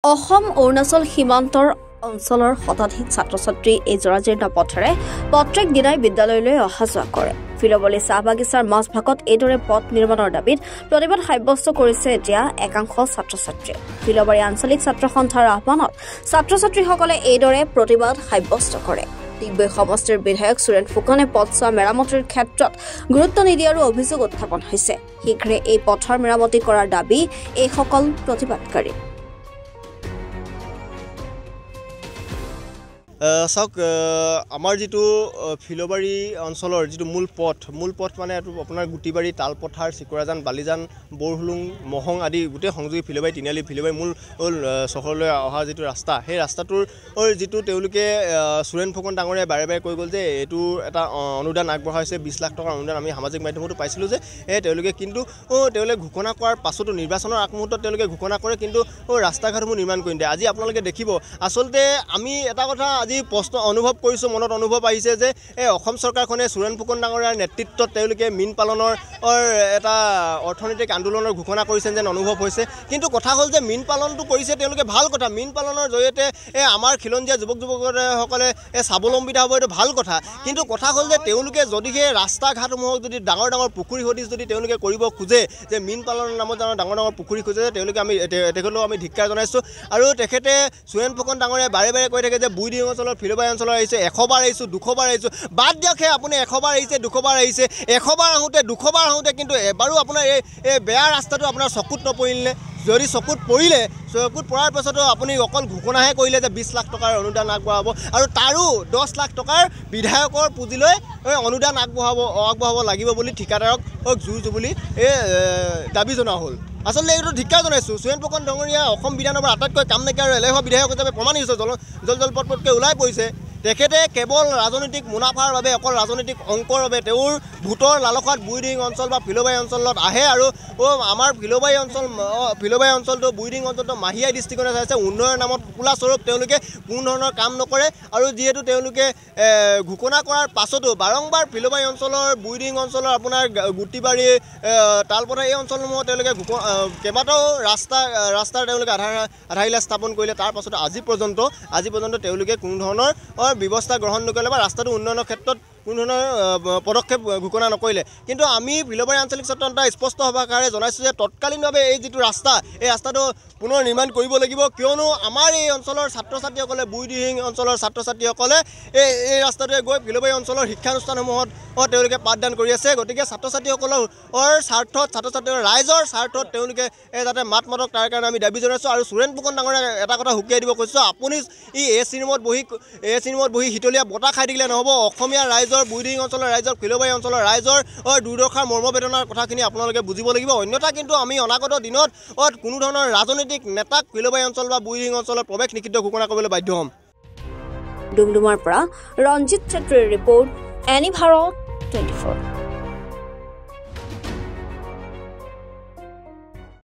অসম অৰুণাচল সীমান্তৰ অঞ্চলৰ শতাধিক ছাত্ৰ-ছাত্ৰী এই জৰাজীৰ্ণ পথেৰে প্ৰত্যেক দিনাই বিদ্যালয়লৈ অহা যোৱা কৰে। ফিলবলী চাহ বাগিচাৰ মাজভাগত এইদৰে পথ নিৰ্মাণৰ দাবীত প্ৰতিবাদ সাব্যস্ত কৰিছে এতিয়া একাংশ ছাত্ৰ-ছাত্ৰীয়ে। ফিলবাৰী আঞ্চলিক ছাত্ৰ সন্থাৰ আহ্বানত ছাত্ৰ-ছাত্ৰীসকলে এইদৰে প্ৰতিবাদ সাব্যস্ত কৰে। ডিগবৈ সমষ্টিৰ বিধায়ক সুৰেন ফুকনে পথছোৱা মেৰামতিৰ ক্ষেত্ৰত গুৰুত্ব নিদিয়াৰো অভিযোগ উত্থাপন হৈছে। শীঘ্ৰে এই পথৰ মেৰামতি কৰাৰ দাবী এইসকল প্ৰতিবাদকাৰী। চাওক, আমাৰ যিটো ফিলবাৰী অঞ্চলৰ যিটো মূল পথ মানে এইটো আপোনাৰ গুটিবাৰী, তালপথাৰ, চিকৰাজান, বালিজান, বৰহুলুং, মহং আদি গোটেই সংযোগী ফিলবাৰী, তিনিআলি, ফিলবাৰী মূল চহৰলৈ অহা যিটো ৰাস্তা, সেই ৰাস্তাটোৰ যিটো তেওঁলোকে সুৰেন ফুকন ডাঙৰীয়াই বাৰে বাৰে কৈ গ'ল যে এইটো এটা অনুদান আগবঢ়া হৈছে, 20 লাখ টকাৰ অনুদান আমি সামাজিক মাধ্যমতো পাইছিলোঁ যে তেওঁলোকে কিন্তু তেওঁলোকে ঘোষণা কৰাৰ পাছতো নিৰ্বাচনৰ আগমুহূৰ্তত তেওঁলোকে ঘোষণা কৰে কিন্তু ৰাস্তা ঘাটসমূহ নিৰ্মাণ কৰি দিয়ে। আজি আপোনালোকে দেখিব, আচলতে আমি এটা কথা আজি প্ৰশ্ন অনুভৱ কৰিছোঁ, মনত অনুভৱ আহিছে যে এই অসম চৰকাৰখনে সুৰেন ফুকন ডাঙৰীয়াৰ নেতৃত্বত তেওঁলোকে মীন পালনৰ এটা অৰ্থনৈতিক আন্দোলনৰ ঘোষণা কৰিছে যেন অনুভৱ হৈছে। কিন্তু কথা হ'ল যে মীন পালনটো কৰিছে তেওঁলোকে, ভাল কথা। মীন পালনৰ জৰিয়তে আমাৰ খিলঞ্জীয়া যুৱক যুৱতীসকলে স্বাৱলম্বিত হ'ব, এইটো ভাল কথা। কিন্তু কথা হ'ল যে তেওঁলোকে যদিহে ৰাস্তা ঘাটসমূহক যদি ডাঙৰ ডাঙৰ পুখুৰী সদৃশ যদি তেওঁলোকে কৰিব খোজে, যে মীন পালনৰ নামত ডাঙৰ ডাঙৰ পুখুৰী খোজে, তেওঁলোকে তেখেতলোকক আমি ধিক্কাৰ জনাইছোঁ। আৰু তেখেতে সুৰেন ফুকন ডাঙৰীয়াই বাৰে বাৰে কৈ থাকে যে বুইডিং অঞ্চলৰ ফিলবাৰী অঞ্চলৰ আহিছে, 100 বাৰ আহিছোঁ, 200 বাৰ আহিছোঁ। বাদ দিয়ক, আপুনি 100 বাৰ আহিছে, 200 বাৰ আহিছে, 100 বাৰ আহোঁতে 200 বাৰ আহোঁতে কিন্তু এবাৰো আপোনাৰ এই বেয়া ৰাস্তাটো আপোনাৰ চকুত নপৰিলে। যদি চকুত পৰাৰ পাছতো আপুনি অকল ঘোষণাহে কৰিলে যে 20 লাখ টকাৰ অনুদান আগবঢ়াব, আৰু তাৰো 10 লাখ টকাৰ বিধায়কৰ পুঁজিলৈ অনুদান আগবঢ়াব লাগিব বুলি ঠিকাদাৰক জোৰ বুলি দাবী জনোৱা হ'ল। আচলতে এইটো ধিক্কাৰ জনাইছোঁ। সুৰেন ফুকন ডাঙৰীয়া অসম বিধানসভাৰ আটাইতকৈ কাম নাইকিয়া আৰু এলেহুৱা বিধায়ক হিচাপে প্ৰমাণিত হৈছে, জলপটপটকৈ ওলাই পৰিছে। তেখেতে কেৱল ৰাজনৈতিক মুনাফাৰ বাবে, অকল ৰাজনৈতিক অংকৰ বাবে তেওঁৰ ভোটৰ লালসাত বুইডিং অঞ্চল বা ফিলবাৰী অঞ্চলত আহে, আৰু আমাৰ ফিলবাৰী অঞ্চলটো বুইডিং অঞ্চলটো মাহিয়াই দৃষ্টিকোণে চাইছে। উন্নয়নৰ নামত টোপোলাস্বৰূপ তেওঁলোকে কোনো ধৰণৰ কাম নকৰে। আৰু যিহেতু তেওঁলোকে ঘোষণা কৰাৰ পাছতো বাৰম্বাৰ ফিলবাৰী অঞ্চলৰ, বুইডিং অঞ্চলৰ, আপোনাৰ গুটিবাৰী, তালপথাৰ এই অঞ্চলসমূহত তেওঁলোকে কেইবাটাও ৰাস্তাৰ তেওঁলোকে আধাৰশিলা স্থাপন কৰিলে। তাৰ পাছতো আজি পৰ্যন্ত তেওঁলোকে কোনো ধৰণৰ ব্যৱস্থা গ্ৰহণ নকৰিলে বা ৰাস্তাটো উন্নয়নৰ ক্ষেত্ৰত কোনো ধৰণৰ পদক্ষেপ ঘোষণা নকৰিলে। কিন্তু আমি ফিলবাৰী আঞ্চলিক ছাত্ৰ সন্থা স্পষ্ট সভাকাৰে জনাইছোঁ যে তৎকালীনভাৱে এই যিটো ৰাস্তা, এই ৰাস্তাটো পুনৰ নিৰ্মাণ কৰিব লাগিব। কিয়নো আমাৰ এই অঞ্চলৰ ছাত্ৰ ছাত্ৰীসকলে, বুইডিং অঞ্চলৰ ছাত্ৰ ছাত্ৰীসকলে এই ৰাস্তাটোৱে গৈ ফিলবাৰী অঞ্চলৰ শিক্ষানুষ্ঠানসমূহত তেওঁলোকে পাঠদান কৰি আছে। গতিকে ছাত্ৰ ছাত্ৰীসকলৰ স্বাৰ্থত, ৰাইজৰ স্বাৰ্থত তেওঁলোকে যাতে মাত মাতক, তাৰ কাৰণে আমি দাবী জনাইছোঁ। আৰু সুৰেন ফুকন ডাঙৰীয়াক এটা কথা সুকিয়াই দিব কৈছোঁ, আপুনি এচি ৰুমত বহি শীতলীয়া বতাহ খাই থাকিলে নহ'ব। অসমীয়া ৰাইজৰ, বুইডিং অঞ্চলৰ ৰাইজৰ, ফিলবাৰী অঞ্চলৰ ৰাইজৰ দুৰ্দশাৰ মৰ্মবেদনাৰ কথাখিনি আপোনালোকে বুজিব লাগিব। অন্যথা কিন্তু আমি অনাগত দিনত কোনো ধৰণৰ ৰাজনৈতিক নেতাক ফিলবাৰী অঞ্চল বা বুইডিং অঞ্চলৰ প্ৰৱেশ নিষিদ্ধ ঘোষণা কৰিবলৈ বাধ্য হ'ম। ডুমডুমাৰ পৰা ৰঞ্জিত চেত্ৰীৰ ৰিপৰ্ট, এনি ভাৰত 24।